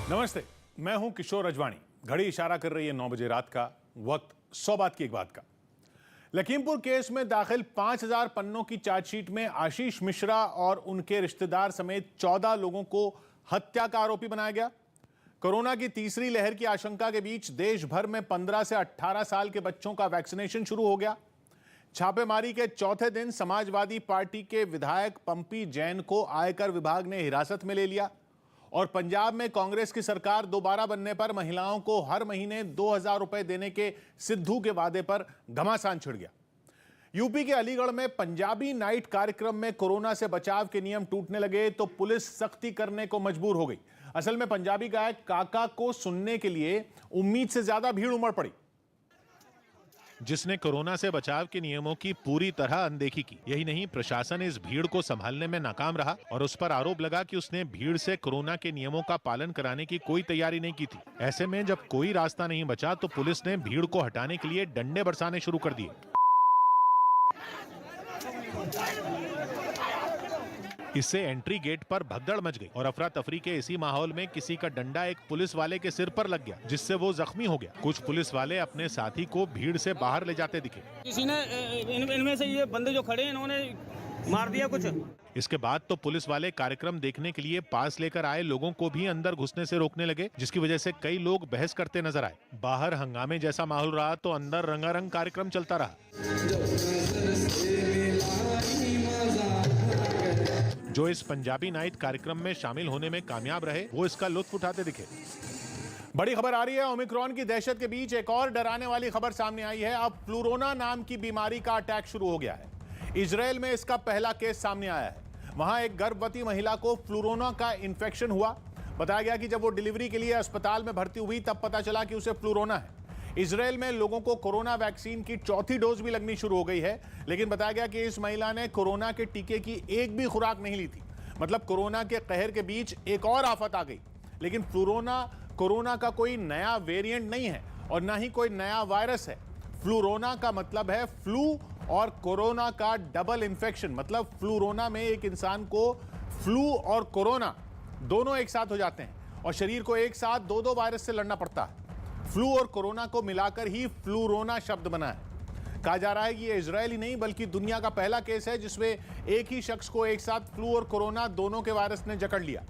नमस्ते, मैं हूं किशोर अजवाणी। घड़ी इशारा कर रही है 9 बजे रात का। वक्त 100 बात की एक बात का। लखीमपुर केस में दाखिल 5000 पन्नों की चार्जशीट में आशीष मिश्रा और उनके रिश्तेदार समेत 14 लोगों को हत्या का आरोपी बनाया गया। कोरोना की तीसरी लहर की आशंका के बीच देश भर में 15 से 18 साल के बच्चों का वैक्सीनेशन शुरू हो गया। छापेमारी के चौथे दिन समाजवादी पार्टी के विधायक पंपी जैन को आयकर विभाग ने हिरासत में ले लिया और पंजाब में कांग्रेस की सरकार दोबारा बनने पर महिलाओं को हर महीने 2000 रुपए देने के सिद्धू के वादे पर घमासान छिड़ गया। यूपी के अलीगढ़ में पंजाबी नाइट कार्यक्रम में कोरोना से बचाव के नियम टूटने लगे तो पुलिस सख्ती करने को मजबूर हो गई। असल में पंजाबी गायक काका को सुनने के लिए उम्मीद से ज्यादा भीड़ उमड़ पड़ी, जिसने कोरोना से बचाव के नियमों की पूरी तरह अनदेखी की। यही नहीं, प्रशासन इस भीड़ को संभालने में नाकाम रहा और उस पर आरोप लगा कि उसने भीड़ से कोरोना के नियमों का पालन कराने की कोई तैयारी नहीं की थी। ऐसे में जब कोई रास्ता नहीं बचा तो पुलिस ने भीड़ को हटाने के लिए डंडे बरसाने शुरू कर दिए। इससे एंट्री गेट पर भगदड़ मच गई और अफरा तफरी के इसी माहौल में किसी का डंडा एक पुलिस वाले के सिर पर लग गया, जिससे वो जख्मी हो गया। कुछ पुलिस वाले अपने साथी को भीड़ से बाहर ले जाते दिखे। किसी ने इनमें से ये बंदे जो खड़े हैं इन्होंने मार दिया कुछ। इसके बाद तो पुलिस वाले कार्यक्रम देखने के लिए पास लेकर आए लोगों को भी अंदर घुसने से रोकने लगे, जिसकी वजह से कई लोग बहस करते नजर आए। बाहर हंगामे जैसा माहौल रहा तो अंदर रंगारंग कार्यक्रम चलता रहा। जो इस पंजाबी नाइट कार्यक्रम में शामिल होने में कामयाब रहे वो इसका लुत्फ उठाते दिखे। बड़ी खबर आ रही है। ओमिक्रॉन की दहशत के बीच एक और डराने वाली खबर सामने आई है। अब फ्लूरोना नाम की बीमारी का अटैक शुरू हो गया है। इजराइल में इसका पहला केस सामने आया है। वहां एक गर्भवती महिला को फ्लूरोना का इन्फेक्शन हुआ। बताया गया कि जब वो डिलीवरी के लिए अस्पताल में भर्ती हुई तब पता चला कि उसे फ्लूरोना है। इजराइल में लोगों को कोरोना वैक्सीन की चौथी डोज भी लगनी शुरू हो गई है, लेकिन बताया गया कि इस महिला ने कोरोना के टीके की एक भी खुराक नहीं ली थी। मतलब कोरोना के कहर के बीच एक और आफत आ गई। लेकिन फ्लूरोना कोरोना का कोई नया वेरिएंट नहीं है और ना ही कोई नया वायरस है। फ्लूरोना का मतलब है फ्लू और कोरोना का डबल इन्फेक्शन। मतलब फ्लूरोना में एक इंसान को फ्लू और कोरोना दोनों एक साथ हो जाते हैं और शरीर को एक साथ दो वायरस से लड़ना पड़ता है। फ्लू और कोरोना को मिलाकर ही फ्लूरोना शब्द बना है। कहा जा रहा है कि यह इजरायल ही नहीं बल्कि दुनिया का पहला केस है जिसमें एक ही शख्स को एक साथ फ्लू और कोरोना दोनों के वायरस ने जकड़ लिया।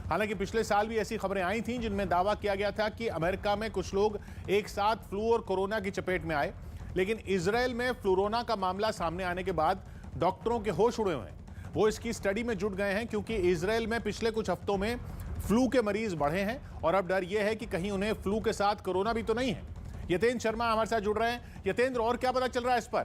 हालांकि पिछले साल भी ऐसी खबरें आई थीं जिनमें दावा किया गया था कि अमेरिका में कुछ लोग एक साथ फ्लू और कोरोना की चपेट में आए, लेकिन इजरायल में फ्लूरोना का मामला सामने आने के बाद डॉक्टरों के होश उड़े हुए हैं। वो इसकी स्टडी में जुट गए हैं क्योंकि इजरायल में पिछले कुछ हफ्तों में फ्लू के मरीज बढ़े हैं और अब डर यह है कि कहीं उन्हें फ्लू के साथ कोरोना भी तो नहीं है। यतेंद्र शर्मा हमारे साथ जुड़ रहे हैं। यतेंद्र, और क्या पता चल रहा है इस पर?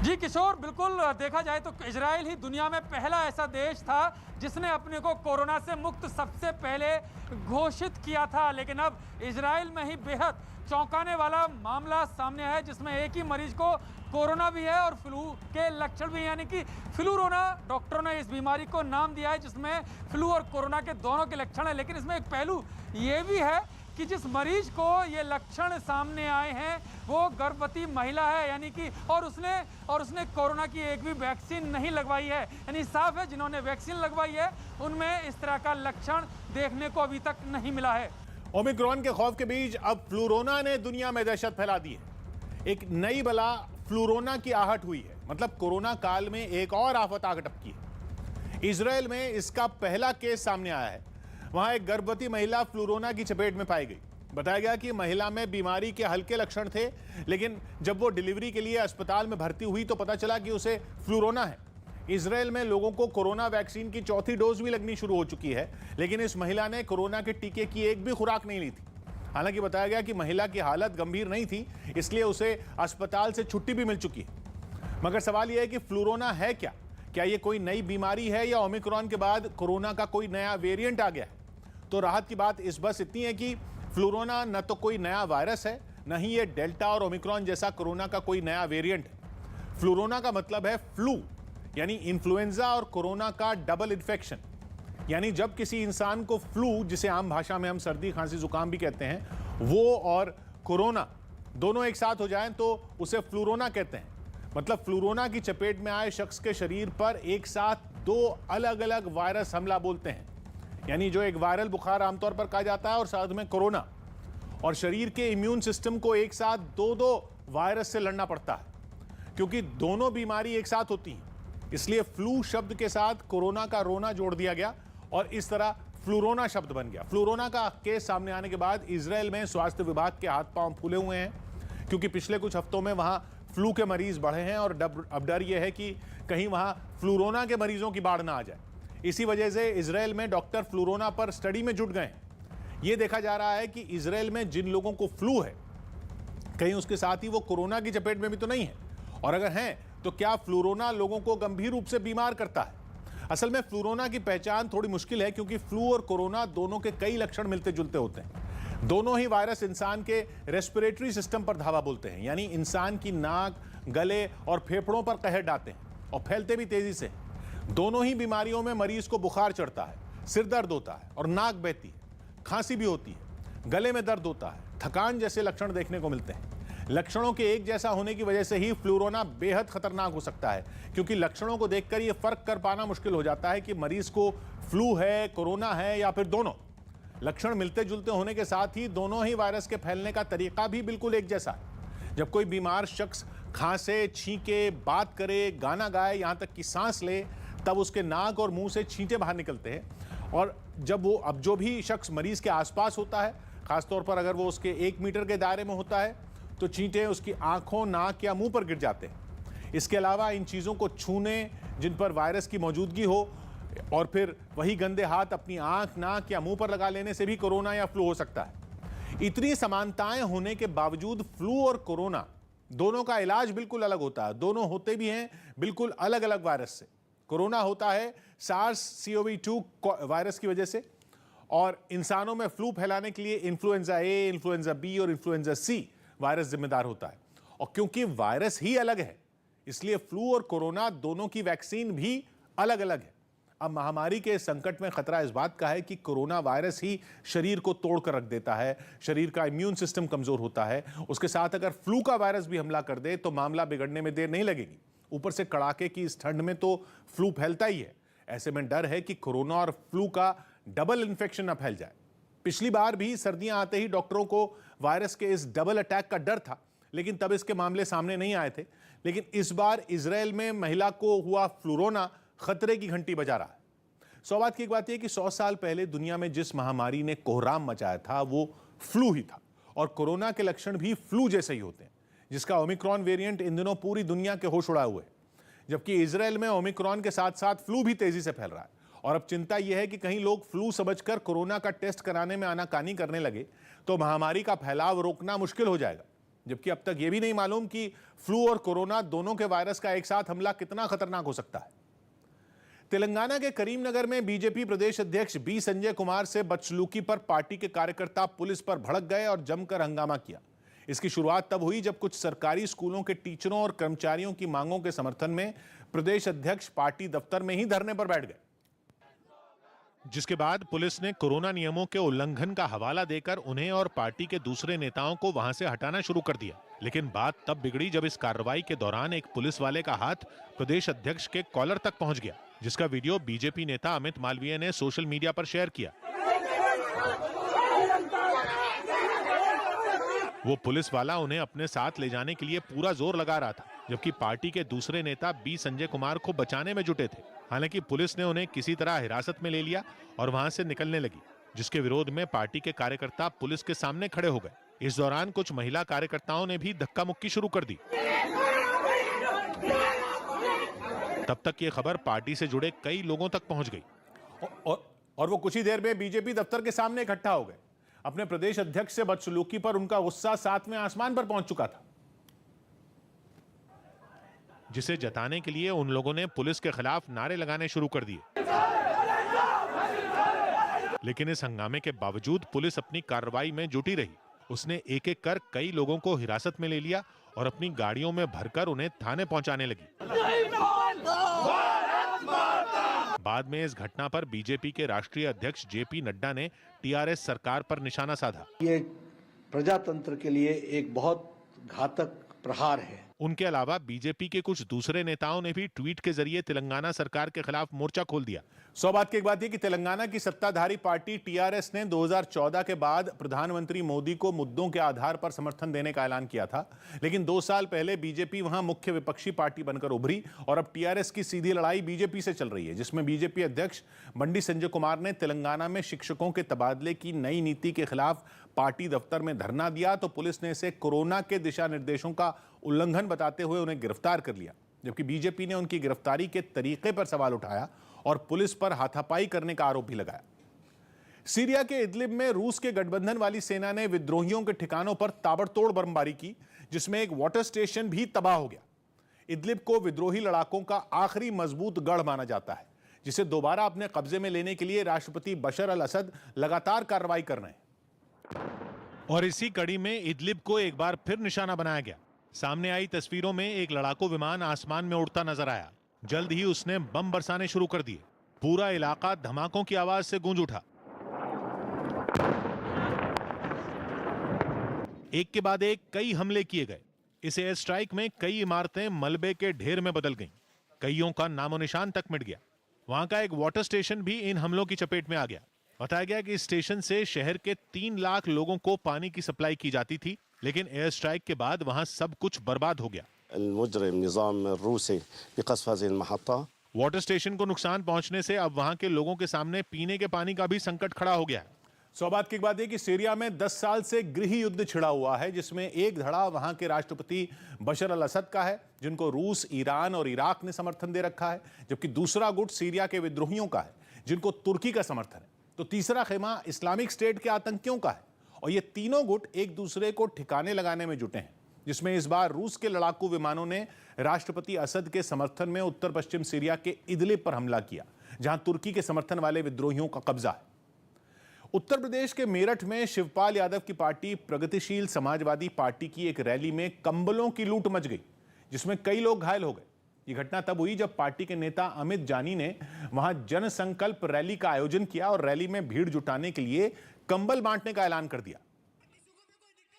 जी किशोर, बिल्कुल देखा जाए तो इजराइल ही दुनिया में पहला ऐसा देश था जिसने अपने को कोरोना से मुक्त सबसे पहले घोषित किया था। लेकिन अब इजराइल में ही बेहद चौंकाने वाला मामला सामने है जिसमें एक ही मरीज को कोरोना भी है और फ्लू के लक्षण भी, यानी कि फ्लूरोना डॉक्टरों ने इस बीमारी को नाम दिया है जिसमें फ्लू और कोरोना के दोनों के लक्षण है। लेकिन इसमें एक पहलू ये भी है कि जिस मरीज को ये लक्षण सामने आए हैं वो गर्भवती महिला है, यानी कि और उसने कोरोना की एक भी वैक्सीन नहीं लगवाई है। यानी साफ है जिन्होंने वैक्सीन लगवाई है उनमें इस तरह का लक्षण देखने को अभी तक नहीं मिला है। ओमिक्रॉन के खौफ के बीच अब फ्लूरोना ने दुनिया में दहशत फैला दी है। एक नई बला फ्लूरोना की आहट हुई है। मतलब कोरोना काल में एक और आफत आग टपकी है। इजराइल में इसका पहला केस सामने आया है। वहां एक गर्भवती महिला फ्लूरोना की चपेट में पाई गई। बताया गया कि महिला में बीमारी के हल्के लक्षण थे, लेकिन जब वो डिलीवरी के लिए अस्पताल में भर्ती हुई तो पता चला कि उसे फ्लूरोना है। इजराइल में लोगों को कोरोना वैक्सीन की चौथी डोज भी लगनी शुरू हो चुकी है, लेकिन इस महिला ने कोरोना के टीके की एक भी खुराक नहीं ली थी। हालांकि बताया गया कि महिला की हालत गंभीर नहीं थी, इसलिए उसे अस्पताल से छुट्टी भी मिल चुकी है। मगर सवाल यह है कि फ्लूरोना है क्या? क्या यह कोई नई बीमारी है या ओमिक्रॉन के बाद कोरोना का कोई नया वेरिएंट आ गया है? तो राहत की बात इस बस इतनी है कि फ्लूरोना न तो कोई नया वायरस है, न ही ये डेल्टा और ओमिक्रॉन जैसा कोरोना का कोई नया वेरिएंट है। फ्लूरोना का मतलब है फ्लू, यानी इन्फ्लुएंजा और कोरोना का डबल इन्फेक्शन। यानी जब किसी इंसान को फ्लू, जिसे आम भाषा में हम सर्दी खांसी जुकाम भी कहते हैं, वो और कोरोना दोनों एक साथ हो जाएं तो उसे फ्लूरोना कहते हैं। मतलब फ्लूरोना की चपेट में आए शख्स के शरीर पर एक साथ दो अलग अलग वायरस हमला बोलते हैं। यानी जो एक वायरल बुखार आमतौर पर कहा जाता है और साथ में कोरोना, और शरीर के इम्यून सिस्टम को एक साथ दो वायरस से लड़ना पड़ता है क्योंकि दोनों बीमारी एक साथ होती हैं। इसलिए फ्लू शब्द के साथ कोरोना का रोना जोड़ दिया गया और इस तरह फ्लूरोना शब्द बन गया। फ्लूरोना का केस सामने आने के बाद इजराइल में स्वास्थ्य विभाग के हाथ पांव फूले हुए हैं क्योंकि पिछले कुछ हफ्तों में वहां फ्लू के मरीज बढ़े हैं और अब डर यह है कि कहीं वहां फ्लूरोना के मरीजों की बाढ़ ना आ जाए। इसी वजह से इजराइल में डॉक्टर फ्लूरोना पर स्टडी में जुट गए हैं। यह देखा जा रहा है कि इजराइल में जिन लोगों को फ्लू है कहीं उसके साथ ही वो कोरोना की चपेट में भी तो नहीं है, और अगर हैं तो क्या फ्लूरोना लोगों को गंभीर रूप से बीमार करता है? असल में फ्लूरोना की पहचान थोड़ी मुश्किल है क्योंकि फ्लू और कोरोना दोनों के कई लक्षण मिलते जुलते होते हैं। दोनों ही वायरस इंसान के रेस्पिरेटरी सिस्टम पर धावा बोलते हैं, यानी इंसान की नाक, गले और फेफड़ों पर कहर डालते हैं और फैलते भी तेजी से। दोनों ही बीमारियों में मरीज को बुखार चढ़ता है, सिर दर्द होता है और नाक बहती है, खांसी भी होती है, गले में दर्द होता है, थकान जैसे लक्षण देखने को मिलते हैं। लक्षणों के एक जैसा होने की वजह से ही फ्लूरोना बेहद खतरनाक हो सकता है क्योंकि लक्षणों को देखकर यह फर्क कर पाना मुश्किल हो जाता है कि मरीज को फ्लू है, कोरोना है या फिर दोनों। लक्षण मिलते जुलते होने के साथ ही दोनों ही वायरस के फैलने का तरीका भी बिल्कुल एक जैसा है। जब कोई बीमार शख्स खांसे, छींके, बात करे, गाना गाए, यहां तक कि सांस ले, तब उसके नाक और मुंह से छींटे बाहर निकलते हैं। और जब वो अब जो भी शख्स मरीज के आसपास होता है, खासतौर पर अगर वो उसके 1 मीटर के दायरे में होता है, तो छींटे उसकी आंखों, नाक या मुंह पर गिर जाते हैं। इसके अलावा इन चीज़ों को छूने जिन पर वायरस की मौजूदगी हो और फिर वही गंदे हाथ अपनी आंख, नाक या मुंह पर लगा लेने से भी कोरोना या फ्लू हो सकता है। इतनी समानताएं होने के बावजूद फ्लू और कोरोना दोनों का इलाज बिल्कुल अलग होता है। दोनों होते भी हैं बिल्कुल अलग अलग वायरस से। कोरोना होता है SARS-CoV-2 वायरस की वजह से, और इंसानों में फ्लू फैलाने के लिए इन्फ्लुएंजा ए, इन्फ्लुएंजा बी और इन्फ्लुएंजा सी वायरस जिम्मेदार होता है। और क्योंकि वायरस ही अलग है इसलिए फ्लू और कोरोना दोनों की वैक्सीन भी अलग अलग है। अब महामारी के संकट में खतरा इस बात का है कि कोरोना वायरस ही शरीर को तोड़ कर रख देता है, शरीर का इम्यून सिस्टम कमजोर होता है। उसके साथ अगर फ्लू का वायरस भी हमला कर दे तो मामला बिगड़ने में देर नहीं लगेगी। ऊपर से कड़ाके की इस ठंड में तो फ्लू फैलता ही है। ऐसे में डर है कि कोरोना और फ्लू का डबल इन्फेक्शन न फैल जाए। पिछली बार भी सर्दियां आते ही डॉक्टरों को वायरस के इस डबल अटैक का डर था, लेकिन तब इसके मामले सामने नहीं आए थे। लेकिन इस बार इजराइल में महिला को हुआ फ्लूरोना खतरे की घंटी बजा रहा है। सौभाग्य की एक बात यह कि 100 साल पहले दुनिया में जिस महामारी ने कोहराम मचाया था वो फ्लू ही था, और कोरोना के लक्षण भी फ्लू जैसे ही होते हैं, जिसका ओमिक्रॉन वेरिएंट इन दिनों पूरी दुनिया के होश उड़ाए हुए है। जबकि इजराइल में ओमिक्रॉन के साथ साथ फ्लू भी तेजी से फैल रहा है, और अब चिंता यह है कि कहीं लोग फ्लू समझकर कोरोना का टेस्ट कराने में आनाकानी करने लगे तो महामारी का फैलाव रोकना मुश्किल हो जाएगा। जबकि अब तक यह भी नहीं मालूम कि फ्लू और कोरोना दोनों के वायरस का एक साथ हमला कितना खतरनाक हो सकता है। तेलंगाना के करीमनगर में बीजेपी प्रदेश अध्यक्ष बी संजय कुमार से बदसलूकी पर पार्टी के कार्यकर्ता पुलिस पर भड़क गए और जमकर हंगामा किया। इसकी शुरुआत तब हुई जब कुछ सरकारी स्कूलों के टीचरों और कर्मचारियों की मांगों के समर्थन में प्रदेश अध्यक्ष पार्टी दफ्तर में ही धरने पर बैठ गए, जिसके बाद पुलिस ने कोरोना नियमों के उल्लंघन का हवाला देकर उन्हें और पार्टी के दूसरे नेताओं को वहां से हटाना शुरू कर दिया। लेकिन बात तब बिगड़ी जब इस कार्रवाई के दौरान एक पुलिस वाले का हाथ प्रदेश अध्यक्ष के कॉलर तक पहुंच गया, जिसका वीडियो बीजेपी नेता अमित मालवीय ने सोशल मीडिया पर शेयर किया। वो पुलिस वाला उन्हें अपने साथ ले जाने के लिए पूरा जोर लगा रहा था, जबकि पार्टी के दूसरे नेता बी संजय कुमार को बचाने में जुटे थे। हालांकि पुलिस ने उन्हें किसी तरह हिरासत में ले लिया और वहां से निकलने लगी, जिसके विरोध में पार्टी के कार्यकर्ता पुलिस के सामने खड़े हो गए। इस दौरान कुछ महिला कार्यकर्ताओं ने भी धक्का मुक्की शुरू कर दी। तब तक ये खबर पार्टी से जुड़े कई लोगों तक पहुंच गई और वो कुछ ही देर में बीजेपी दफ्तर के सामने इकट्ठा हो गए। अपने प्रदेश अध्यक्ष से बदसलूकी पर उनका गुस्सा 7वें आसमान पर पहुंच चुका था, जिसे जताने के लिए उन लोगों ने पुलिस के खिलाफ नारे लगाने शुरू कर दिए। लेकिन इस हंगामे के बावजूद पुलिस अपनी कार्रवाई में जुटी रही। उसने एक एक कर कई लोगों को हिरासत में ले लिया और अपनी गाड़ियों में भरकर उन्हें थाने पहुंचाने लगी। बाद में इस घटना पर बीजेपी के राष्ट्रीय अध्यक्ष जेपी नड्डा ने टीआरएस सरकार पर निशाना साधा। ये प्रजातंत्र के लिए एक बहुत घातक प्रहार है। उनके अलावा बीजेपी के कुछ दूसरे नेताओं ने भी ट्वीट के जरिए तेलंगाना सरकार के खिलाफ मोर्चा खोल दिया। सौ बात की एक बात यह कि तेलंगाना की सत्ताधारी पार्टी टीआरएस ने 2014 के बाद प्रधानमंत्री मोदी को मुद्दों के आधार पर समर्थन देने का ऐलान किया था, लेकिन 2 साल पहले बीजेपी वहां मुख्य विपक्षी पार्टी बनकर उभरी और अब टीआरएस की सीधी लड़ाई बीजेपी से चल रही है, जिसमें बीजेपी अध्यक्ष बंडी संजय कुमार ने तेलंगाना में शिक्षकों के तबादले की नई नीति के खिलाफ पार्टी दफ्तर में धरना दिया तो पुलिस ने इसे कोरोना के दिशा निर्देशों का उल्लंघन बताते हुए उन्हें गिरफ्तार कर लिया, जबकि बीजेपी ने उनकी गिरफ्तारी के तरीके पर सवाल उठाया और पुलिस पर हाथापाई करने का आरोप भी लगाया। सीरिया के इदलिब में रूस के गठबंधन वाली सेना ने विद्रोहियों के ठिकानों पर ताबड़तोड़ बमबारी की, जिसमें एक वाटर स्टेशन भी तबाह हो गया। इदलिब को विद्रोही लड़ाकों का आखिरी मजबूत गढ़ माना जाता है, जिसे दोबारा अपने कब्जे में लेने के लिए राष्ट्रपति बशर अल असद लगातार कार्रवाई कर रहे हैं। और इसी कड़ी में इदलिब को एक बार फिर निशाना बनाया गया। सामने आई तस्वीरों में एक लड़ाकू विमान आसमान में उड़ता नजर आया। जल्द ही उसने बम बरसाने शुरू कर दिए। पूरा इलाका धमाकों की आवाज से गूंज उठा। एक के बाद एक कई हमले किए गए। इस एयर स्ट्राइक में कई इमारतें मलबे के ढेर में बदल गईं। कईयों का नामो निशान तक मिट गया। वहां का एक वाटर स्टेशन भी इन हमलों की चपेट में आ गया। बताया गया कि इस स्टेशन से शहर के 3 लाख लोगों को पानी की सप्लाई की जाती थी, लेकिन एयर स्ट्राइक के बाद वहां सब कुछ बर्बाद हो गया। वाटर स्टेशन को नुकसान पहुंचने से अब वहां के लोगों के सामने पीने के पानी का भी संकट खड़ा हो गया है। सौ बात की बात है कि सीरिया में 10 साल से गृह युद्ध छिड़ा हुआ है, जिसमें एक धड़ा वहां के राष्ट्रपति बशर अल असद का है, जिनको रूस, ईरान और इराक ने समर्थन दे रखा है, जबकि दूसरा गुट सीरिया के विद्रोहियों का है, जिनको तुर्की का समर्थन है। तो तीसरा खेमा इस्लामिक स्टेट के आतंकियों का है और ये तीनों गुट एक दूसरे को ठिकाने लगाने में जुटे हैं, जिसमें इस बार रूस के लड़ाकू विमानों ने राष्ट्रपति असद के समर्थन में उत्तर पश्चिम सीरिया के इदलिब पर हमला किया, जहां तुर्की के समर्थन वाले विद्रोहियों का कब्जा है। उत्तर प्रदेश के मेरठ में शिवपाल यादव की पार्टी प्रगतिशील समाजवादी पार्टी की एक रैली में कंबलों की लूट मच गई, जिसमें कई लोग घायल हो गए। ये घटना तब हुई जब पार्टी के नेता अमित जानी ने वहां जनसंकल्प रैली का आयोजन किया और रैली में भीड़ जुटाने के लिए कंबल बांटने का ऐलान कर दिया।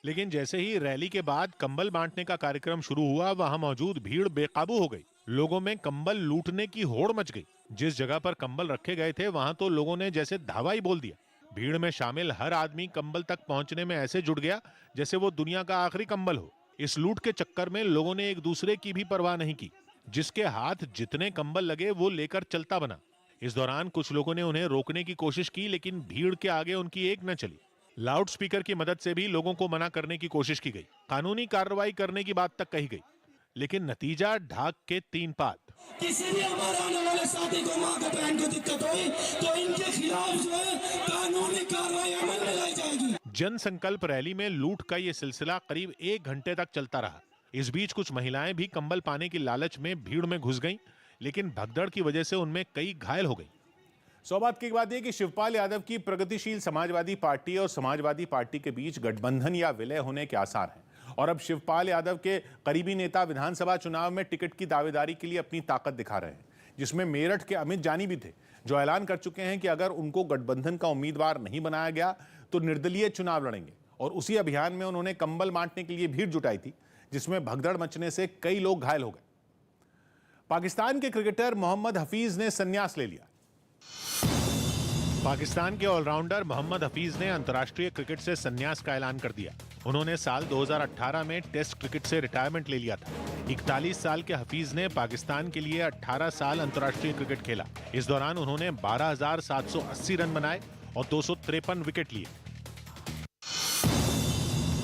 लेकिन जैसे ही रैली के बाद कंबल बांटने का कार्यक्रम शुरू हुआ, वहां मौजूद भीड़ बेकाबू हो गई। लोगों में कंबल लूटने की होड़ मच गई। जिस जगह पर कंबल रखे गए थे वहां तो लोगों ने जैसे धावा ही बोल दिया। भीड़ में शामिल हर आदमी कंबल तक पहुंचने में ऐसे जुट गया जैसे वो दुनिया का आखिरी कंबल हो। इस लूट के चक्कर में लोगों ने एक दूसरे की भी परवाह नहीं की। जिसके हाथ जितने कंबल लगे वो लेकर चलता बना। इस दौरान कुछ लोगों ने उन्हें रोकने की कोशिश की, लेकिन भीड़ के आगे उनकी एक न चली। लाउड स्पीकर की मदद से भी लोगों को मना करने की कोशिश की गई। कानूनी कार्रवाई करने की बात तक कही गई, लेकिन नतीजा ढाक के 3 पात। किसी भी हमारे आने वाले साथी को, मां को, बहन को दिक्कत हुई तो इनके खिलाफ जो है कानूनी कार्रवाई अमल में लाई जाएगी। जन संकल्प रैली में लूट का ये सिलसिला करीब 1 घंटे तक चलता रहा। इस बीच कुछ महिलाएं भी कंबल पाने की लालच में भीड़ में घुस गईं, लेकिन भगदड़ की वजह से उनमें कई घायल हो गई। सौ बात की बात यह कि शिवपाल यादव की प्रगतिशील समाजवादी पार्टी और समाजवादी पार्टी के बीच गठबंधन या विलय होने के आसार हैं और अब शिवपाल यादव के करीबी नेता विधानसभा चुनाव में टिकट की दावेदारी के लिए अपनी ताकत दिखा रहे हैं, जिसमें मेरठ के अमित जानी भी थे, जो ऐलान कर चुके हैं कि अगर उनको गठबंधन का उम्मीदवार नहीं बनाया गया तो निर्दलीय चुनाव लड़ेंगे। और उसी अभियान में उन्होंने कंबल बांटने के लिए भीड़ जुटाई थी, जिसमें भगदड़ मचने से कई लोग घायल हो गए। पाकिस्तान के क्रिकेटर मोहम्मद हफीज ने संन्यास ले लिया। पाकिस्तान के ऑलराउंडर मोहम्मद हफीज ने अंतर्राष्ट्रीय क्रिकेट से संन्यास का ऐलान कर दिया। उन्होंने साल 2018 में टेस्ट क्रिकेट से रिटायरमेंट ले लिया था। 41 साल के हफीज ने पाकिस्तान के लिए 18 साल अंतर्राष्ट्रीय क्रिकेट खेला। इस दौरान उन्होंने 12,780 रन बनाए और 253 विकेट लिए।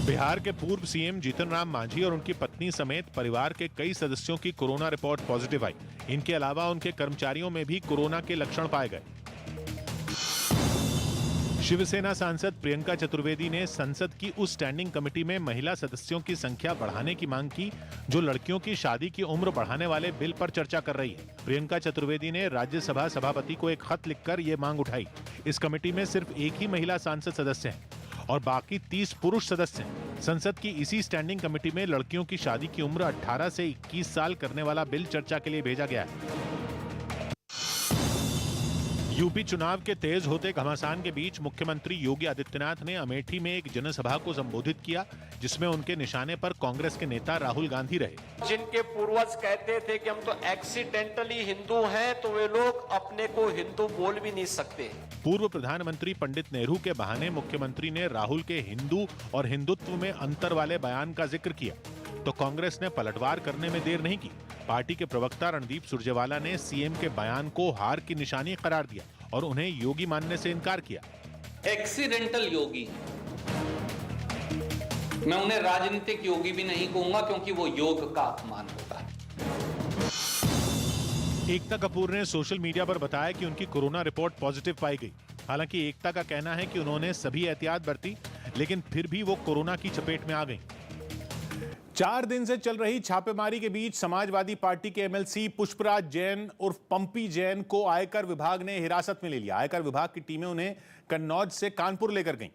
बिहार के पूर्व सीएम जीतन राम मांझी और उनकी पत्नी समेत परिवार के कई सदस्यों की कोरोना रिपोर्ट पॉजिटिव आई। इनके अलावा उनके कर्मचारियों में भी कोरोना के लक्षण पाए गए। शिवसेना सांसद प्रियंका चतुर्वेदी ने संसद की उस स्टैंडिंग कमेटी में महिला सदस्यों की संख्या बढ़ाने की मांग की, जो लड़कियों की शादी की उम्र बढ़ाने वाले बिल पर चर्चा कर रही है। प्रियंका चतुर्वेदी ने राज्यसभा सभापति को एक खत लिखकर ये मांग उठाई। इस कमेटी में सिर्फ एक ही महिला सांसद सदस्य हैं और बाकी 30 पुरुष सदस्य हैं। संसद की इसी स्टैंडिंग कमेटी में लड़कियों की शादी की उम्र 18 से 21 साल करने वाला बिल चर्चा के लिए भेजा गया है। यूपी चुनाव के तेज होते घमासान के बीच मुख्यमंत्री योगी आदित्यनाथ ने अमेठी में एक जनसभा को संबोधित किया, जिसमें उनके निशाने पर कांग्रेस के नेता राहुल गांधी रहे। जिनके पूर्वज कहते थे कि हम तो एक्सीडेंटली हिंदू हैं, तो वे लोग अपने को हिंदू बोल भी नहीं सकते। पूर्व प्रधानमंत्री पंडित नेहरू के बहाने मुख्यमंत्री ने राहुल के हिंदू और हिंदुत्व में अंतर वाले बयान का जिक्र किया, तो कांग्रेस ने पलटवार करने में देर नहीं की। पार्टी के प्रवक्ता रणदीप सुरजेवाला ने सीएम के बयान को हार की निशानी करार दिया और उन्हें योगी मानने से इनकार किया। एक्सीडेंटल योगी, मैं उन्हें राजनीतिक योगी भी नहीं कहूंगा, क्योंकि वो योग का अपमान होता है। एकता कपूर ने सोशल मीडिया पर बताया कि उनकी कोरोना रिपोर्ट पॉजिटिव पाई गई। हालांकि एकता का कहना है कि उन्होंने सभी एहतियात बरती, लेकिन फिर भी वो कोरोना की चपेट में आ गई। 4 दिन से चल रही छापेमारी के बीच समाजवादी पार्टी के एमएलसी पुष्पराज जैन उर्फ पंपी जैन को आयकर विभाग ने हिरासत में ले लिया। आयकर विभाग की टीमें उन्हें कन्नौज से कानपुर लेकर गईं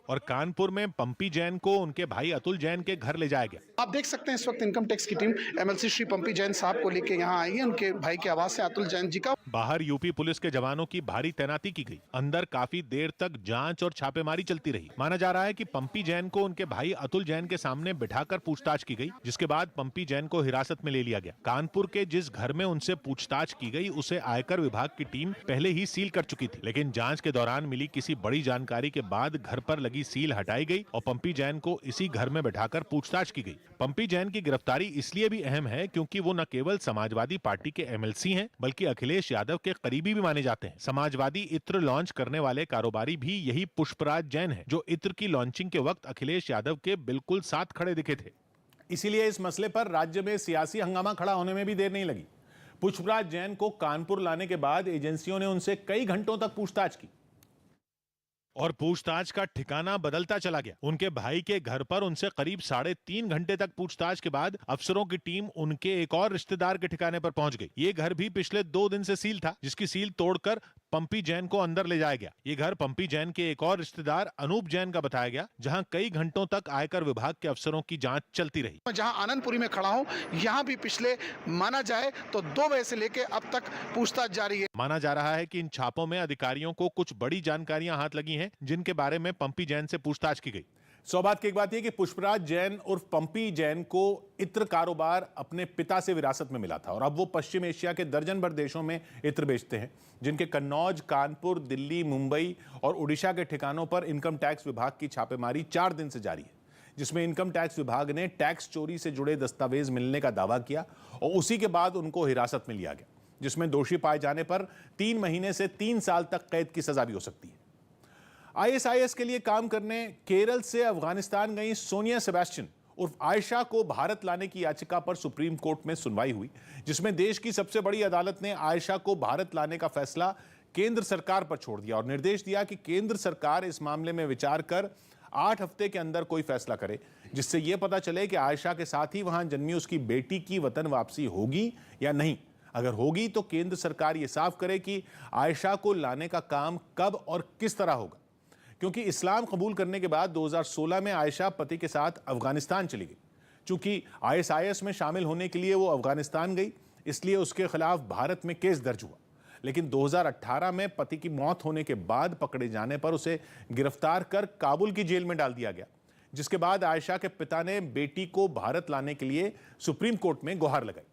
और कानपुर में पंपी जैन को उनके भाई अतुल जैन के घर ले जाया गया। आप देख सकते हैं इस वक्त इनकम टैक्स की टीम एमएलसी श्री पंपी जैन साहब को लेकर यहां आई है। उनके भाई के आवास से अतुल जैन जी का। बाहर यूपी पुलिस के जवानों की भारी तैनाती की गई। अंदर काफी देर तक जांच और छापेमारी चलती रही। माना जा रहा है कि पंपी जैन को उनके भाई अतुल जैन के सामने बिठाकर पूछताछ की गई, जिसके बाद पंपी जैन को हिरासत में ले लिया गया। कानपुर के जिस घर में उनसे पूछताछ की गई उसे आयकर विभाग की टीम पहले ही सील कर चुकी थी, लेकिन जांच के दौरान मिली किसी बड़ी जानकारी के बाद घर पर लगी सील हटाई गई और पंपी जैन को इसी घर में बैठाकर पूछताछ की गई। पंपी जैन की गिरफ्तारी इसलिए भी अहम है क्योंकि वो न केवल समाजवादी पार्टी के एमएलसी हैं, बल्कि अखिलेश यादव के करीबी भी माने जाते हैं। समाजवादी इत्र लॉन्च करने वाले कारोबारी भी यही पुष्पराज जैन है, जो इत्र की लॉन्चिंग के वक्त अखिलेश यादव के बिल्कुल साथ खड़े दिखे थे। इसीलिए इस मसले पर राज्य में सियासी हंगामा खड़ा होने में भी देर नहीं लगी। पुष्पराज जैन को कानपुर लाने के बाद एजेंसियों ने उनसे कई घंटों तक पूछताछ की और पूछताछ का ठिकाना बदलता चला गया। उनके भाई के घर पर उनसे करीब 3.5 घंटे तक पूछताछ के बाद अफसरों की टीम उनके एक और रिश्तेदार के ठिकाने पर पहुंच गई। ये घर भी पिछले 2 दिन से सील था, जिसकी सील तोड़कर पंपी जैन को अंदर ले जाया गया। ये घर पंपी जैन के एक और रिश्तेदार अनूप जैन का बताया गया, जहां कई घंटों तक आयकर विभाग के अफसरों की जांच चलती रही। जहां आनंदपुरी में खड़ा हूं, यहां भी पिछले माना जाए तो 2 बजे से लेकर अब तक पूछताछ जारी है। माना जा रहा है कि इन छापों में अधिकारियों को कुछ बड़ी जानकारियां हाथ लगी हैं, जिनके बारे में पंपी जैन से पूछताछ की गई। सौभाग्य की एक बात यह कि पुष्पराज जैन उर्फ पंपी जैन को इत्र कारोबार अपने पिता से विरासत में मिला था और अब वो पश्चिम एशिया के दर्जन भर देशों में इत्र बेचते हैं, जिनके कन्नौज, कानपुर, दिल्ली, मुंबई और उड़ीसा के ठिकानों पर इनकम टैक्स विभाग की छापेमारी 4 दिन से जारी है, जिसमें इनकम टैक्स विभाग ने टैक्स चोरी से जुड़े दस्तावेज मिलने का दावा किया और उसी के बाद उनको हिरासत में लिया गया, जिसमें दोषी पाए जाने पर 3 महीने से 3 साल तक कैद की सजा भी हो सकती है। आईएसआईएस के लिए काम करने केरल से अफगानिस्तान गई सोनिया सेबेस्टियन उर्फ आयशा को भारत लाने की याचिका पर सुप्रीम कोर्ट में सुनवाई हुई, जिसमें देश की सबसे बड़ी अदालत ने आयशा को भारत लाने का फैसला केंद्र सरकार पर छोड़ दिया और निर्देश दिया कि केंद्र सरकार इस मामले में विचार कर 8 हफ्ते के अंदर कोई फैसला करे, जिससे यह पता चले कि आयशा के साथ ही वहां जन्मी उसकी बेटी की वतन वापसी होगी या नहीं। अगर होगी तो केंद्र सरकार यह साफ करे कि आयशा को लाने का काम कब और किस तरह होगा, क्योंकि इस्लाम कबूल करने के बाद 2016 में आयशा पति के साथ अफगानिस्तान चली गई। चूंकि आईएसआईएस में शामिल होने के लिए वो अफगानिस्तान गई, इसलिए उसके खिलाफ भारत में केस दर्ज हुआ, लेकिन 2018 में पति की मौत होने के बाद पकड़े जाने पर उसे गिरफ्तार कर काबुल की जेल में डाल दिया गया, जिसके बाद आयशा के पिता ने बेटी को भारत लाने के लिए सुप्रीम कोर्ट में गुहार लगाई।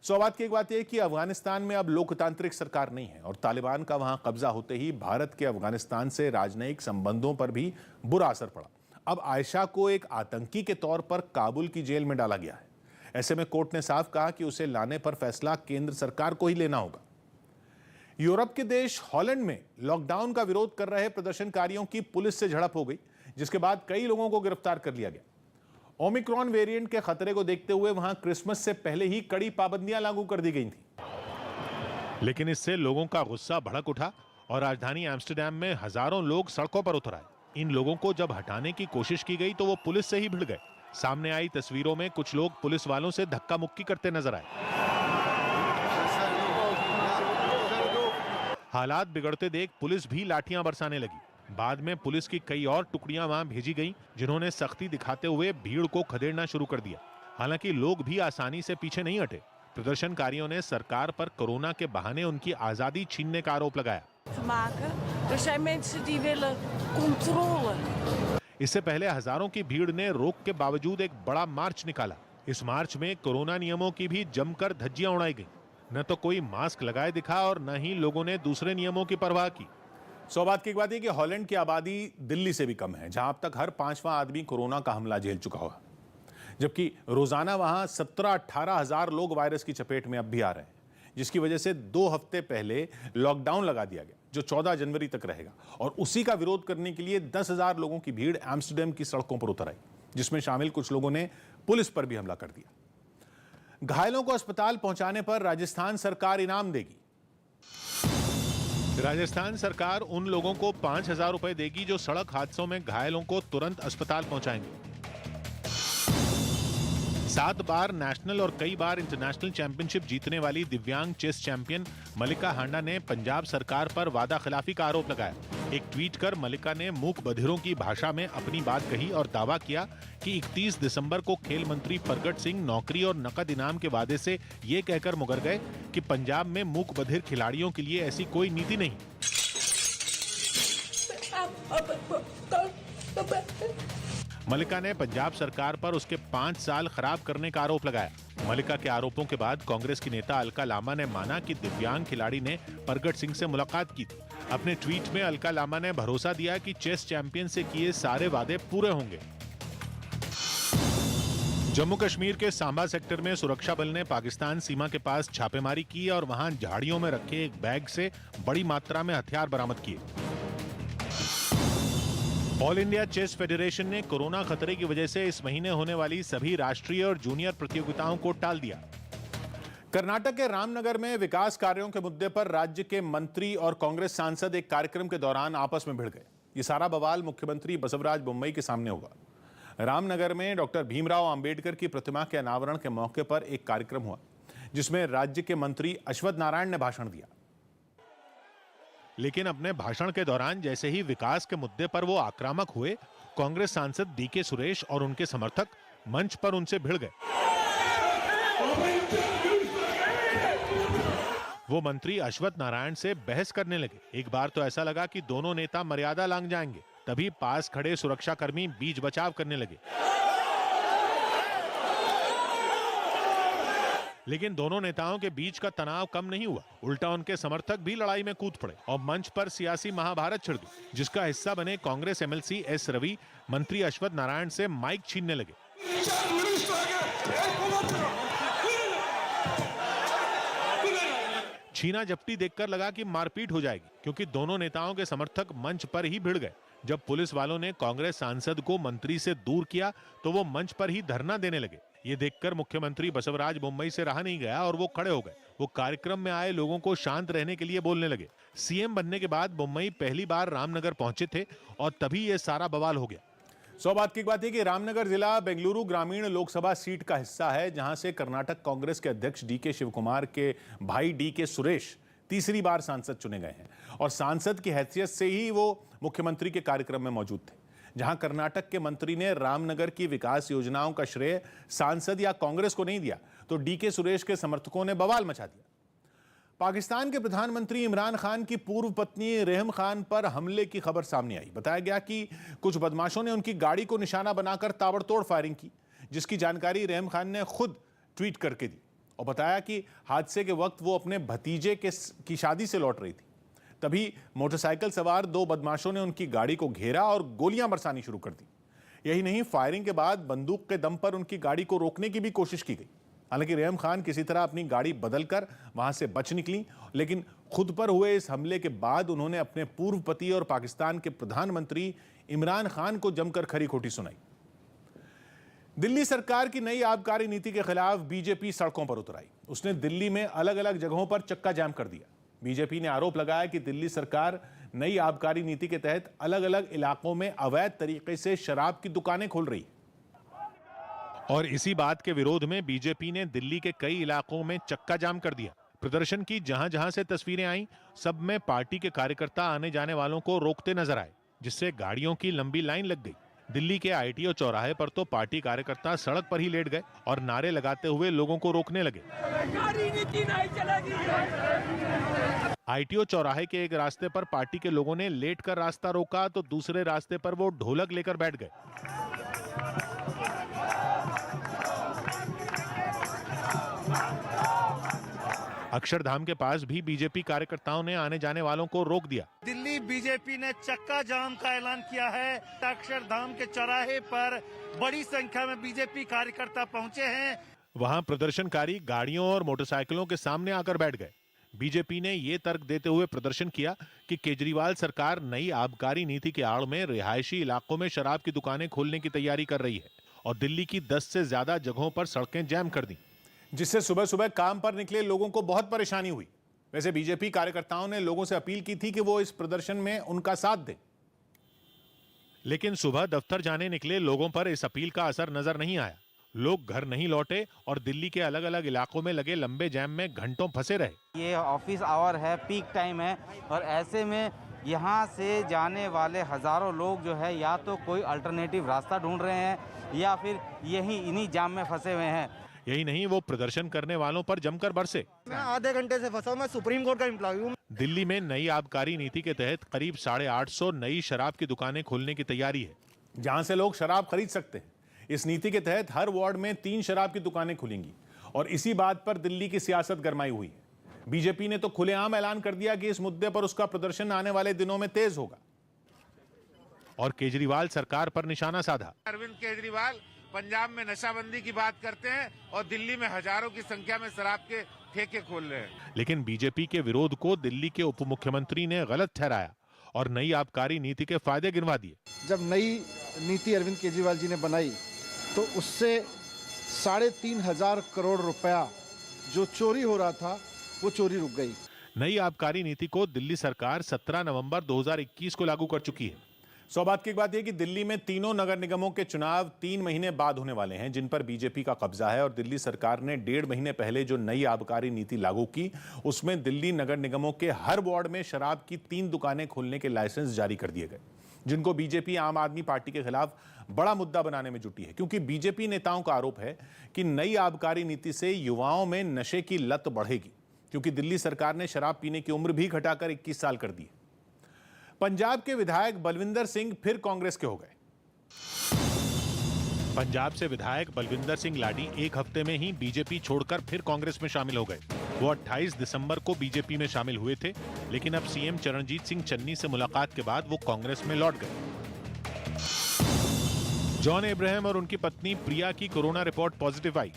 सौभाग्य की एक बात यह कि अफगानिस्तान में अब लोकतांत्रिक सरकार नहीं है और तालिबान का वहां कब्जा होते ही भारत के अफगानिस्तान से राजनयिक संबंधों पर भी बुरा असर पड़ा। अब आयशा को एक आतंकी के तौर पर काबुल की जेल में डाला गया है। ऐसे में कोर्ट ने साफ कहा कि उसे लाने पर फैसला केंद्र सरकार को ही लेना होगा। यूरोप के देश हॉलैंड में लॉकडाउन का विरोध कर रहे प्रदर्शनकारियों की पुलिस से झड़प हो गई, जिसके बाद कई लोगों को गिरफ्तार कर लिया गया। ओमिक्रॉन वेरिएंट के खतरे को देखते हुए वहां क्रिसमस से पहले ही कड़ी पाबंदियां लागू कर दी गई थी, लेकिन इससे लोगों का गुस्सा भड़क उठा और राजधानी एम्स्टर्डम में हजारों लोग सड़कों पर उतर आए। इन लोगों को जब हटाने की कोशिश की गई तो वो पुलिस से ही भिड़ गए। सामने आई तस्वीरों में कुछ लोग पुलिस वालों से धक्का मुक्की करते नजर आए। हालात बिगड़ते देख पुलिस भी लाठियां बरसाने लगी। बाद में पुलिस की कई और टुकड़ियां वहां भेजी गईं, जिन्होंने सख्ती दिखाते हुए भीड़ को खदेड़ना शुरू कर दिया। हालांकि लोग भी आसानी से पीछे नहीं हटे। प्रदर्शनकारियों ने सरकार पर कोरोना के बहाने उनकी आजादी छीनने का आरोप लगाया। te maken. Er zijn mensen die willen controle. इससे पहले हजारों की भीड़ ने रोक के बावजूद एक बड़ा मार्च निकाला। इस मार्च में कोरोना नियमों की भी जमकर धज्जियां उड़ाई गई। न तो कोई मास्क लगाए दिखा और न ही लोगों ने दूसरे नियमों की परवाह की। सौभाग्य की बात है कि हॉलैंड की आबादी दिल्ली से भी कम है, जहां अब तक हर 5वां आदमी कोरोना का हमला झेल चुका हुआ, जबकि रोजाना वहां 17-18 हजार लोग वायरस की चपेट में अब भी आ रहे हैं, जिसकी वजह से 2 हफ्ते पहले लॉकडाउन लगा दिया गया जो 14 जनवरी तक रहेगा। और उसी का विरोध करने के लिए 10,000 लोगों की भीड़ एम्स्टर्डम की सड़कों पर उतर आई, जिसमें शामिल कुछ लोगों ने पुलिस पर भी हमला कर दिया। घायलों को अस्पताल पहुंचाने पर राजस्थान सरकार इनाम देगी। राजस्थान सरकार उन लोगों को 5,000 रुपए देगी जो सड़क हादसों में घायलों को तुरंत अस्पताल पहुंचाएंगे। 7 बार नेशनल और कई बार इंटरनेशनल चैंपियनशिप जीतने वाली दिव्यांग चेस चैंपियन मलिका हांडा ने पंजाब सरकार पर वादा खिलाफी का आरोप लगाया। एक ट्वीट कर मलिका ने मूक बधिरों की भाषा में अपनी बात कही और दावा किया कि 31 दिसंबर को खेल मंत्री प्रगट सिंह नौकरी और नकद इनाम के वादे से ये कहकर मुकर गए कि पंजाब में मूक बधिर खिलाड़ियों के लिए ऐसी कोई नीति नहीं। मलिका ने पंजाब सरकार पर उसके 5 साल खराब करने का आरोप लगाया। मलिका के आरोपों के बाद कांग्रेस की नेता अलका लामा ने माना कि दिव्यांग खिलाड़ी ने प्रगट सिंह से मुलाकात की थी। अपने ट्वीट में अलका लामा ने भरोसा दिया कि चेस चैंपियन से किए सारे वादे पूरे होंगे। जम्मू कश्मीर के सांबा सेक्टर में सुरक्षा बल ने पाकिस्तान सीमा के पास छापेमारी की और वहां झाड़ियों में रखे एक बैग से बड़ी मात्रा में हथियार बरामद किए। ऑल इंडिया चेस फेडरेशन ने कोरोना खतरे की वजह से इस महीने होने वाली सभी राष्ट्रीय और जूनियर प्रतियोगिताओं को टाल दिया। कर्नाटक के रामनगर में विकास कार्यों के मुद्दे पर राज्य के मंत्री और कांग्रेस सांसद एक कार्यक्रम के दौरान आपस में भिड़ गए। ये सारा बवाल मुख्यमंत्री बसवराज बोम्मई के सामने हुआ। रामनगर में डॉक्टर भीमराव अंबेडकर की प्रतिमा के अनावरण के मौके पर एक कार्यक्रम हुआ, जिसमें राज्य के मंत्री अश्वत्थ नारायण ने भाषण दिया। लेकिन अपने भाषण के दौरान जैसे ही विकास के मुद्दे पर वो आक्रामक हुए, कांग्रेस सांसद डीके सुरेश और उनके समर्थक मंच पर उनसे भिड़ गए। वो मंत्री अश्वत्थ नारायण से बहस करने लगे। एक बार तो ऐसा लगा कि दोनों नेता मर्यादा लांघ जाएंगे, तभी पास खड़े सुरक्षाकर्मी बीच बचाव करने लगे। लेकिन दोनों नेताओं के बीच का तनाव कम नहीं हुआ, उल्टा उनके समर्थक भी लड़ाई में कूद पड़े और मंच पर सियासी महाभारत छिड़ गई, जिसका हिस्सा बने कांग्रेस एमएलसी एस रवि मंत्री अश्वत्थ नारायण से माइक छीनने लगे। छीना झपटी देखकर लगा कि मारपीट हो जाएगी, क्योंकि दोनों नेताओं के समर्थक मंच पर ही भिड़ गए। जब पुलिस वालों ने कांग्रेस सांसद को मंत्री से दूर किया तो वो मंच पर ही धरना देने लगे। ये देखकर मुख्यमंत्री बसवराज बोम्मई से रहा नहीं गया और वो खड़े हो गए। वो कार्यक्रम में आए लोगों को शांत रहने के लिए बोलने लगे। सीएम बनने के बाद बोम्मई पहली बार रामनगर पहुंचे थे और तभी ये सारा बवाल हो गया। सौभाग्य की बात है कि रामनगर जिला बेंगलुरु ग्रामीण लोकसभा सीट का हिस्सा है, जहां से कर्नाटक कांग्रेस के अध्यक्ष डीके शिवकुमार के भाई डीके सुरेश तीसरी बार सांसद चुने गए हैं और सांसद की हैसियत से ही वो मुख्यमंत्री के कार्यक्रम में मौजूद थे। जहां कर्नाटक के मंत्री ने रामनगर की विकास योजनाओं का श्रेय सांसद या कांग्रेस को नहीं दिया, तो डीके सुरेश के समर्थकों ने बवाल मचा दिया। पाकिस्तान के प्रधानमंत्री इमरान खान की पूर्व पत्नी रेहम खान पर हमले की खबर सामने आई। बताया गया कि कुछ बदमाशों ने उनकी गाड़ी को निशाना बनाकर ताबड़तोड़ फायरिंग की, जिसकी जानकारी रेहम खान ने खुद ट्वीट करके दी और बताया कि हादसे के वक्त वो अपने भतीजे की शादी से लौट रही थी। तभी मोटरसाइकिल सवार 2 बदमाशों ने उनकी गाड़ी को घेरा और गोलियां बरसानी शुरू कर दी। यही नहीं, फायरिंग के बाद बंदूक के दम पर उनकी गाड़ी को रोकने की भी कोशिश की गई। हालांकि रेहम खान किसी तरह अपनी गाड़ी बदलकर वहां से बच निकली, लेकिन खुद पर हुए इस हमले के बाद उन्होंने अपने पूर्व पति और पाकिस्तान के प्रधानमंत्री इमरान खान को जमकर खरी खोटी सुनाई। दिल्ली सरकार की नई आबकारी नीति के खिलाफ बीजेपी सड़कों पर उतर आई। उसने दिल्ली में अलग अलग जगहों पर चक्का जाम कर दिया। बीजेपी ने आरोप लगाया कि दिल्ली सरकार नई आबकारी नीति के तहत अलग अलग इलाकों में अवैध तरीके से शराब की दुकानें खोल रही और इसी बात के विरोध में बीजेपी ने दिल्ली के कई इलाकों में चक्का जाम कर दिया। प्रदर्शन की जहां जहां से तस्वीरें आई, सब में पार्टी के कार्यकर्ता आने जाने वालों को रोकते नजर आए, जिससे गाड़ियों की लंबी लाइन लग गई। दिल्ली के ITO चौराहे पर तो पार्टी कार्यकर्ता सड़क पर ही लेट गए और नारे लगाते हुए लोगों को रोकने लगे। ITO चौराहे के एक रास्ते पर पार्टी के लोगों ने लेट कर रास्ता रोका तो दूसरे रास्ते पर वो ढोलक लेकर बैठ गए। अक्षरधाम के पास भी बीजेपी कार्यकर्ताओं ने आने जाने वालों को रोक दिया। दिल्ली बीजेपी ने चक्का जाम का ऐलान किया है। अक्षरधाम के चौराहे पर बड़ी संख्या में बीजेपी कार्यकर्ता पहुंचे हैं। वहां प्रदर्शनकारी गाड़ियों और मोटरसाइकिलों के सामने आकर बैठ गए। बीजेपी ने ये तर्क देते हुए प्रदर्शन किया कि केजरीवाल सरकार नई आबकारी नीति के आड़ में रिहायशी इलाकों में शराब की दुकानें खोलने की तैयारी कर रही है और दिल्ली की 10 से ज्यादा जगहों पर सड़कें जैम कर दी, जिससे सुबह सुबह काम पर निकले लोगों को बहुत परेशानी हुई। वैसे बीजेपी कार्यकर्ताओं ने लोगों से अपील की थी कि वो इस प्रदर्शन में उनका साथ दें, लेकिन सुबह दफ्तर जाने निकले लोगों पर इस अपील का असर नजर नहीं आया। लोग घर नहीं लौटे और दिल्ली के अलग अलग इलाकों में लगे लंबे जैम में घंटों फंसे रहे। ये ऑफिस आवर है, पीक टाइम है और ऐसे में यहाँ से जाने वाले हजारों लोग जो है या तो कोई अल्टरनेटिव रास्ता ढूंढ रहे हैं या फिर यही इन्हीं जाम में फंसे हुए हैं। यही नहीं, वो प्रदर्शन करने वालों पर जमकर बरसे। मैं आधे घंटे से फंसा हूं, मैं सुप्रीम कोर्ट का एम्प्लॉय हूं। दिल्ली में नई आबकारी नीति के तहत करीब 850 नई शराब की दुकानें खोलने की तैयारी है, जहां से लोग शराब खरीद सकते हैं। इस नीति के तहत हर वार्ड में 3 शराब की दुकानें खुलेंगी और इसी बात पर दिल्ली की सियासत गरमाई हुई है। बीजेपी ने तो खुलेआम ऐलान कर दिया कि इस मुद्दे पर उसका प्रदर्शन आने वाले दिनों में तेज होगा और केजरीवाल सरकार पर निशाना साधा। अरविंद केजरीवाल पंजाब में नशाबंदी की बात करते हैं और दिल्ली में हजारों की संख्या में शराब के ठेके खोल रहे हैं। लेकिन बीजेपी के विरोध को दिल्ली के उप मुख्यमंत्री ने गलत ठहराया और नई आबकारी नीति के फायदे गिनवा दिए। जब नई नीति अरविंद केजरीवाल जी ने बनाई तो उससे 3,500 करोड़ रुपया जो चोरी हो रहा था वो चोरी रुक गई। नई आबकारी नीति को दिल्ली सरकार 17 नवंबर 2021 को लागू कर चुकी है। सौभाग्य की बात यह कि दिल्ली में तीनों नगर निगमों के चुनाव 3 महीने बाद होने वाले हैं, जिन पर बीजेपी का कब्जा है और दिल्ली सरकार ने 1.5 महीने पहले जो नई आबकारी नीति लागू की उसमें दिल्ली नगर निगमों के हर वार्ड में शराब की 3 दुकानें खोलने के लाइसेंस जारी कर दिए गए, जिनको बीजेपी आम आदमी पार्टी के खिलाफ बड़ा मुद्दा बनाने में जुटी है। क्योंकि बीजेपी नेताओं का आरोप है कि नई आबकारी नीति से युवाओं में नशे की लत बढ़ेगी, क्योंकि दिल्ली सरकार ने शराब पीने की उम्र भी घटाकर 21 साल कर दी। पंजाब के विधायक बलविंदर सिंह फिर कांग्रेस के हो गए। पंजाब से विधायक बलविंदर सिंह लाडी एक हफ्ते में ही बीजेपी छोड़कर फिर कांग्रेस में शामिल हो गए। वो 28 दिसंबर को बीजेपी में शामिल हुए थे, लेकिन अब सीएम चरणजीत सिंह चन्नी से मुलाकात के बाद वो कांग्रेस में लौट गए। जॉन अब्राहम और उनकी पत्नी प्रिया की कोरोना रिपोर्ट पॉजिटिव आई।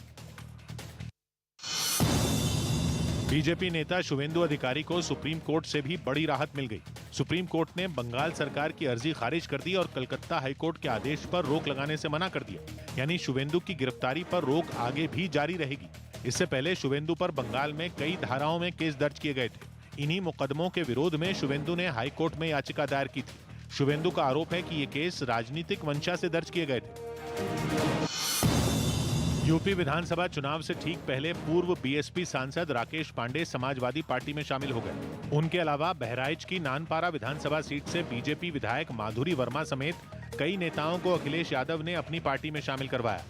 बीजेपी नेता शुवेंदु अधिकारी को सुप्रीम कोर्ट से भी बड़ी राहत मिल गई। सुप्रीम कोर्ट ने बंगाल सरकार की अर्जी खारिज कर दी और कलकत्ता हाईकोर्ट के आदेश पर रोक लगाने से मना कर दिया, यानी शुवेंदु की गिरफ्तारी पर रोक आगे भी जारी रहेगी। इससे पहले शुवेंदु पर बंगाल में कई धाराओं में केस दर्ज किए गए थे। इन्हीं मुकदमों के विरोध में शुवेंदु ने हाईकोर्ट में याचिका दायर की थी। शुवेंदु का आरोप है कि ये केस राजनीतिक मंशा से दर्ज किए गए थे। यूपी विधानसभा चुनाव से ठीक पहले पूर्व बीएसपी सांसद राकेश पांडे समाजवादी पार्टी में शामिल हो गए। उनके अलावा बहराइच की नानपारा विधानसभा सीट से बीजेपी विधायक माधुरी वर्मा समेत कई नेताओं को अखिलेश यादव ने अपनी पार्टी में शामिल करवाया।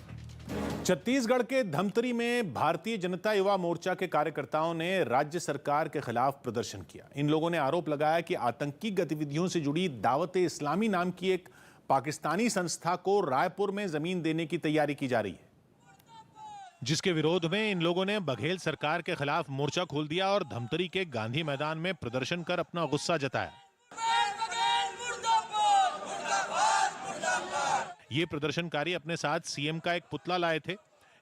छत्तीसगढ़ के धमतरी में भारतीय जनता युवा मोर्चा के कार्यकर्ताओं ने राज्य सरकार के खिलाफ प्रदर्शन किया। इन लोगों ने आरोप लगाया कि आतंकी गतिविधियों से जुड़ी दावत-ए-इस्लामी नाम की एक पाकिस्तानी संस्था को रायपुर में जमीन देने की तैयारी की जा रही है, जिसके विरोध में इन लोगों ने बघेल सरकार के खिलाफ मोर्चा खोल दिया और धमतरी के गांधी मैदान में प्रदर्शन कर अपना गुस्सा जताया। ये प्रदर्शनकारी अपने साथ सीएम का एक पुतला लाए थे,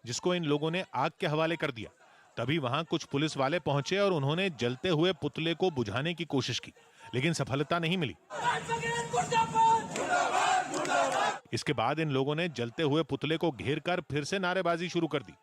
जिसको इन लोगों ने आग के हवाले कर दिया। तभी वहां कुछ पुलिस वाले पहुंचे और उन्होंने जलते हुए पुतले को बुझाने की कोशिश की, लेकिन सफलता नहीं मिली। इसके बाद इन लोगों ने जलते हुए पुतले को घेर कर फिर से नारेबाजी शुरू कर दी।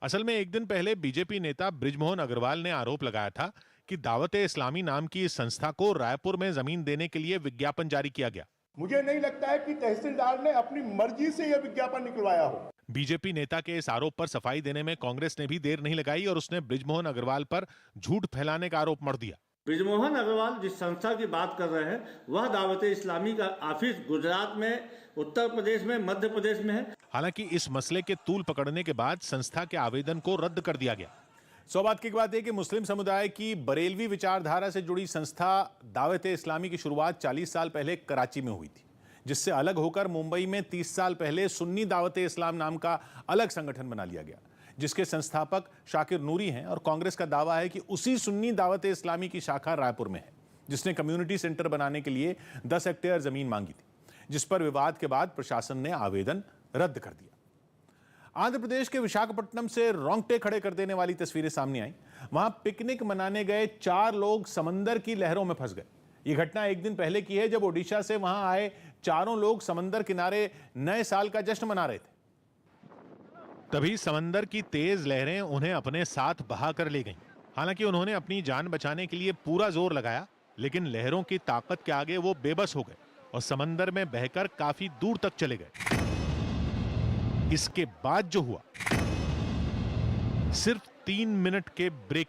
असल में एक दिन पहले बीजेपी नेता बृजमोहन अग्रवाल ने आरोप लगाया था कि दावत-ए-इस्लामी नाम की इस संस्था को रायपुर में जमीन देने के लिए विज्ञापन जारी किया गया। मुझे नहीं लगता है कि तहसीलदार ने अपनी मर्जी से यह विज्ञापन निकलवाया हो। बीजेपी नेता के इस आरोप पर सफाई देने में कांग्रेस ने भी देर नहीं लगाई और उसने बृजमोहन अग्रवाल पर झूठ फैलाने का आरोप मढ़ दिया। ब्रिजमोहन अग्रवाल जिस संस्था की बात कर रहे हैं वह दावत इस्लामी का ऑफिस गुजरात में, उत्तर प्रदेश में, मध्य प्रदेश में है। हालांकि इस मसले के तूल पकड़ने के बाद संस्था के आवेदन को रद्द कर दिया गया। सौभाग्य की बात है कि मुस्लिम समुदाय की बरेलवी विचारधारा से जुड़ी संस्था दावत इस्लामी की शुरुआत 40 साल पहले कराची में हुई थी, जिससे अलग होकर मुंबई में 30 साल पहले सुन्नी दावत इस्लाम नाम का अलग संगठन बना लिया गया, जिसके संस्थापक शाकिर नूरी हैं। और कांग्रेस का दावा है कि उसी सुन्नी दावत इस्लामी की शाखा रायपुर में है, जिसने कम्युनिटी सेंटर बनाने के लिए 10 हेक्टेयर जमीन मांगी थी, जिस पर विवाद के बाद प्रशासन ने आवेदन रद्द कर दिया। आंध्र प्रदेश के विशाखापट्टनम से रोंगटे खड़े कर देने वाली तस्वीरें सामने आई। वहां पिकनिक मनाने गए 4 लोग समंदर की लहरों में फंस गए। यह घटना एक दिन पहले की है, जब ओडिशा से वहां आए 4 लोग समंदर किनारे नए साल का जश्न मना रहे थे। तभी समंदर की तेज लहरें उन्हें अपने साथ बहा कर ले गईं। हालांकि उन्होंने अपनी जान बचाने के लिए पूरा जोर लगाया, लेकिन लहरों की ताकत के आगे वो बेबस हो गए और समंदर में बहकर काफी दूर तक चले गए। इसके बाद जो हुआ, सिर्फ 3 मिनट के ब्रेक